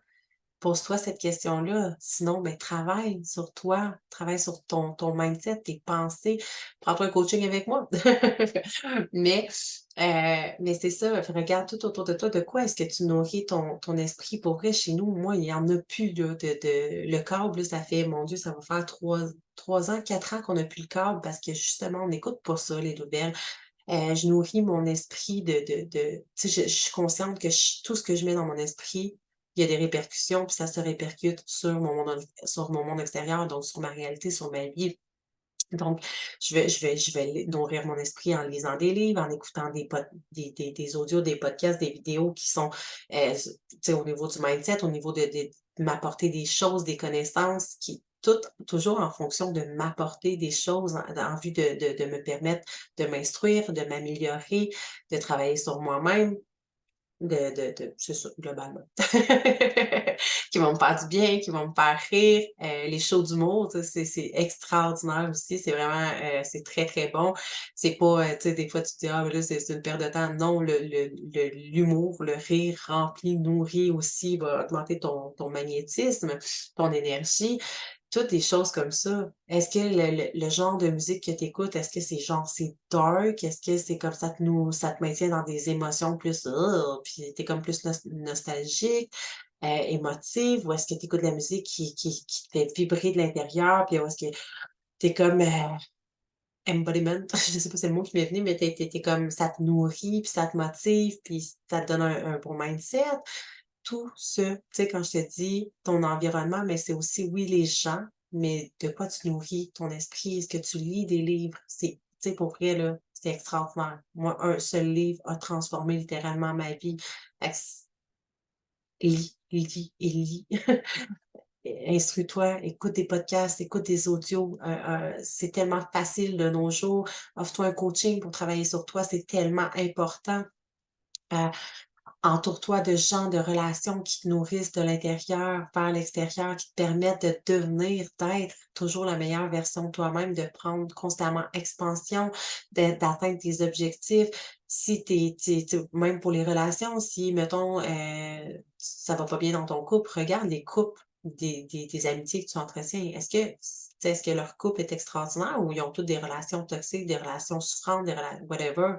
Pose-toi cette question-là. Sinon, ben, travaille sur toi, travaille sur ton mindset, tes pensées. Prends-toi un coaching avec moi. Mais, mais c'est ça, regarde tout autour de toi. De quoi est-ce que tu nourris ton esprit? Pour vrai, chez nous, moi, il y en a plus là, le câble, là, ça fait, mon Dieu, ça va faire 3 ans, 4 ans qu'on a plus le câble parce que justement, on n'écoute pas ça, les nouvelles. Je nourris mon esprit tu sais, je suis consciente que tout ce que je mets dans mon esprit, il y a des répercussions, puis ça se répercute sur mon monde extérieur, donc sur ma réalité, sur ma vie. Donc, je vais nourrir mon esprit en lisant des livres, en écoutant des audios, des podcasts, des vidéos qui sont, tu sais, au niveau du mindset, au niveau de m'apporter des choses, des connaissances qui toutes toujours en fonction de m'apporter des choses en vue de me permettre de m'instruire, de m'améliorer, de travailler sur moi-même. C'est ça, globalement. Qui vont me faire du bien, qui vont me faire rire. Les shows d'humour, tu sais, c'est extraordinaire aussi. C'est vraiment, c'est très, très bon. C'est pas, tu sais, des fois, tu te dis: «Ah, mais là, c'est une perte de temps». Non, l'humour, le rire rempli, nourri aussi va augmenter ton magnétisme, ton énergie. Toutes des choses comme ça. Est-ce que le genre de musique que tu écoutes, est-ce que c'est genre c'est dark? Est-ce que c'est comme ça te maintient dans des émotions plus puis tu es comme plus nostalgique, émotive? Ou est-ce que tu écoutes de la musique qui te fait vibrer de l'intérieur? Puis où est-ce que tu es comme, embodiment, je sais pas c'est le mot qui m'est venu, mais tu es comme ça te nourrit, puis ça te motive, puis ça te donne un bon mindset? Tout ce tu sais, quand je te dis ton environnement, mais c'est aussi, oui, les gens, mais de quoi tu nourris ton esprit? Est-ce que tu lis des livres? C'est tu sais, pour vrai, là, c'est extraordinaire. Moi, un seul livre a transformé littéralement ma vie. Fait que lis et lis. Instruis-toi, écoute des podcasts, écoute des audios, c'est tellement facile de nos jours. Offre-toi un coaching pour travailler sur toi, c'est tellement important. Heu Entoure-toi de gens, de relations qui te nourrissent de l'intérieur vers l'extérieur, qui te permettent de devenir, d'être toujours la meilleure version de toi-même, de prendre constamment expansion, d'atteindre tes objectifs. Si même pour les relations, si mettons, ça va pas bien dans ton couple, regarde les couples des amitiés que tu entretiens. Est-ce que leur couple est extraordinaire ou ils ont toutes des relations toxiques, des relations souffrantes, des rela whatever?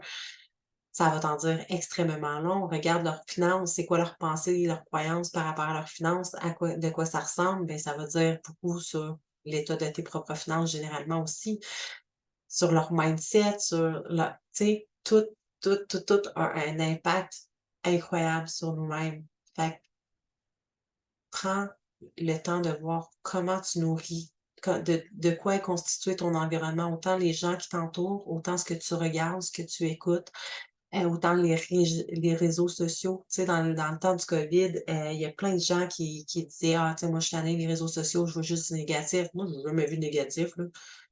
Ça va t'en dire extrêmement long. Regarde leurs finances, c'est quoi leurs pensées, leurs croyances par rapport à leurs finances, à quoi de quoi ça ressemble, ben, ça va dire beaucoup sur l'état de tes propres finances généralement aussi, sur leur mindset, sur la tu sais, tout a un impact incroyable sur nous-mêmes. Fait que prends le temps de voir comment tu nourris, de quoi est constitué ton environnement, autant les gens qui t'entourent, autant ce que tu regardes, ce que tu écoutes. Autant les réseaux sociaux, tu sais, dans le temps du COVID, il y a plein de gens qui disaient: «Ah, tu sais, moi, je suis tannée des réseaux sociaux, je veux juste du négatif». Moi, j'ai jamais vu de négatif, là.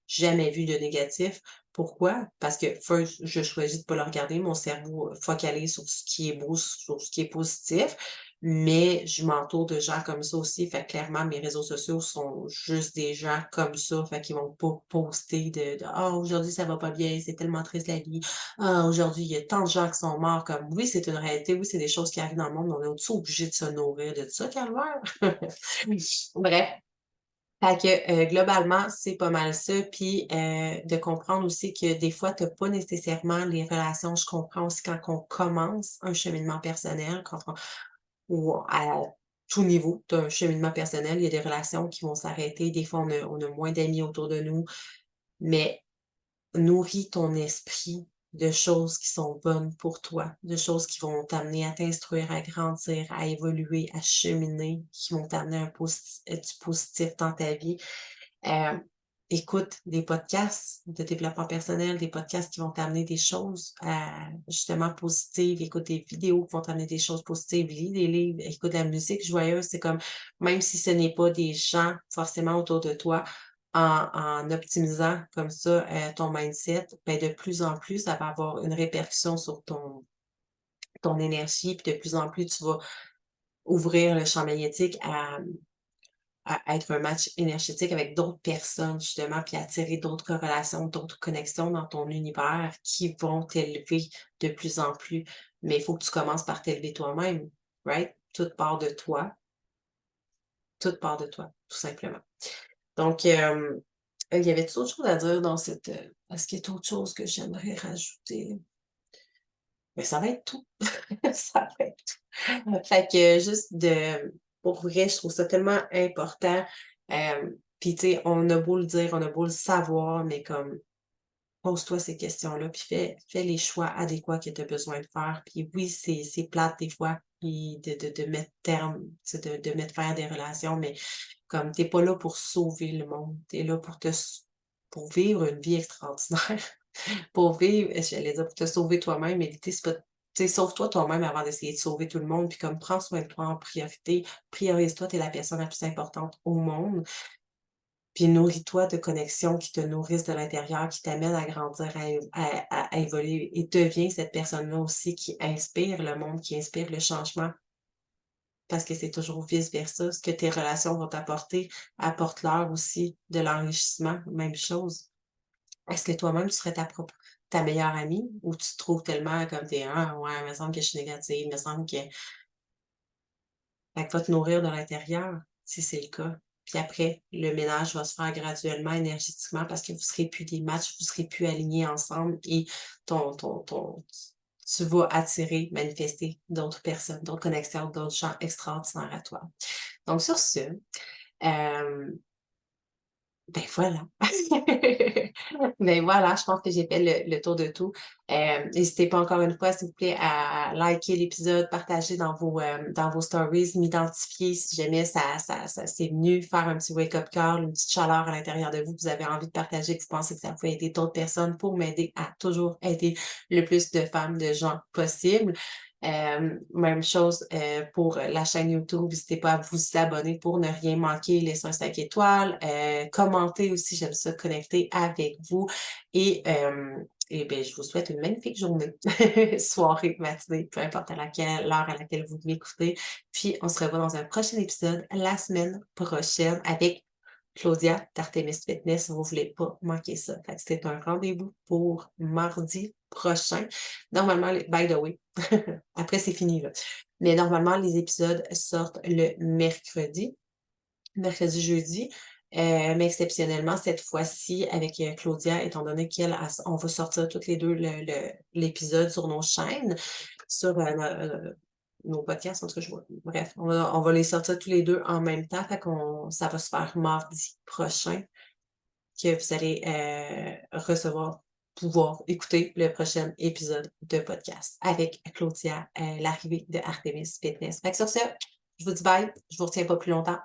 Jamais vu de négatif. Pourquoi? Parce que first, je choisis de pas le regarder. Mon cerveau focalise sur ce qui est beau, sur ce qui est positif, mais je m'entoure de gens comme ça aussi. Fait que clairement, mes réseaux sociaux sont juste des gens comme ça. Fait qu'ils vont pas poster de: «Ah, aujourd'hui, ça va pas bien, c'est tellement triste la vie. Ah, aujourd'hui, il y a tant de gens qui sont morts», comme oui, c'est une réalité, oui, c'est des choses qui arrivent dans le monde, mais on est-tu obligé de se nourrir de ça, calvaire? Bref, fait que, globalement, c'est pas mal ça, puis, de comprendre aussi que des fois, tu as pas nécessairement les relations je comprends aussi quand on commence un cheminement personnel, quand on ou à tout niveau d'un cheminement personnel, il y a des relations qui vont s'arrêter, des fois, on a moins d'amis autour de nous, mais nourris ton esprit de choses qui sont bonnes pour toi, de choses qui vont t'amener à t'instruire, à grandir, à évoluer, à cheminer, qui vont t'amener du positif dans ta vie. Hem, Écoute des podcasts de développement personnel, des podcasts qui vont t'amener des choses, justement positives. Écoute des vidéos qui vont t'amener des choses positives. Lis des livres, écoute de la musique joyeuse. C'est comme même si ce n'est pas des gens forcément autour de toi, en optimisant comme ça, ton mindset, ben, de plus en plus, ça va avoir une répercussion sur ton énergie, puis de plus en plus, tu vas ouvrir le champ magnétique à être un match énergétique avec d'autres personnes justement, puis attirer d'autres relations, d'autres connexions dans ton univers qui vont t'élever de plus en plus. Mais il faut que tu commences par t'élever toi-même, right? Tout part de toi, tout simplement. Donc, il y avait-tu autre chose à dire dans cette, est-ce qu'il y a autre chose que j'aimerais rajouter? Mais ça va être tout. Ça va être tout. Fait que juste pour vrai, je trouve ça tellement important. Puis tu sais, on a beau le dire, on a beau le savoir, mais comme pose-toi ces questions-là, puis fais les choix adéquats que tu as besoin de faire. Puis oui, c'est plate des fois, puis de mettre terme, tu sais, de mettre fin à des relations, mais comme tu es pas là pour sauver le monde, tu es là pour pour vivre une vie extraordinaire, pour vivre j'allais dire pour te sauver toi-même, mais l'idée c'est pas tu sais, sauve-toi toi-même avant d'essayer de sauver tout le monde, puis comme prends soin de toi en priorité, priorise-toi, tu es la personne la plus importante au monde, puis nourris-toi de connexions qui te nourrissent de l'intérieur, qui t'amènent à grandir, à évoluer et deviens cette personne-là aussi qui inspire le monde, qui inspire le changement. Parce que c'est toujours vice versa. Ce que tes relations vont t'apporter, apporte-leur aussi de l'enrichissement, même chose. Est-ce que toi-même, tu serais ta meilleure amie ou tu te trouves tellement comme t'es «Ah ouais, il me semble que je suis négative, il me semble que» fait que va te nourrir de l'intérieur, si c'est le cas. Puis après, le ménage va se faire graduellement, énergétiquement parce que vous serez plus des matchs, vous serez plus alignés ensemble et ton tu vas attirer, manifester d'autres personnes, d'autres connexions, d'autres gens extraordinaires à toi. Donc sur ce, hem, ben voilà. Ben voilà, je pense que j'ai fait le tour de tout. N'hésitez pas encore une fois, s'il vous plaît, à liker l'épisode, partager dans vos stories, m'identifier si jamais ça c'est venu, faire un petit wake-up call, une petite chaleur à l'intérieur de vous, que vous avez envie de partager, que vous pensez que ça peut aider d'autres personnes pour m'aider à toujours aider le plus de femmes, de gens possible. Même chose, pour la chaîne YouTube, n'hésitez pas à vous abonner pour ne rien manquer, laisser un 5 étoiles, commenter aussi, j'aime ça connecter avec vous et beh, je vous souhaite une magnifique journée, soirée, matinée, peu importe l'heure à laquelle vous m'écoutez. Puis on se revoit dans un prochain épisode la semaine prochaine avec Claudia d'Artemis Fitness, vous voulez pas manquer ça. Fait que c'est un rendez-vous pour mardi prochain. Normalement, by the way, après c'est fini là. Mais normalement, les épisodes sortent le mercredi, jeudi. Mais exceptionnellement, cette fois-ci, avec Claudia, étant donné on va sortir toutes les deux l'épisode sur nos chaînes, sur nos podcasts, en tout cas, bref, on va les sortir tous les deux en même temps. Fait ça va se faire mardi prochain que vous allez pouvoir écouter le prochain épisode de podcast avec Claudia, l'arrivée de Artemis Fitness. Fait que sur ce, je vous dis bye, je vous retiens pas plus longtemps.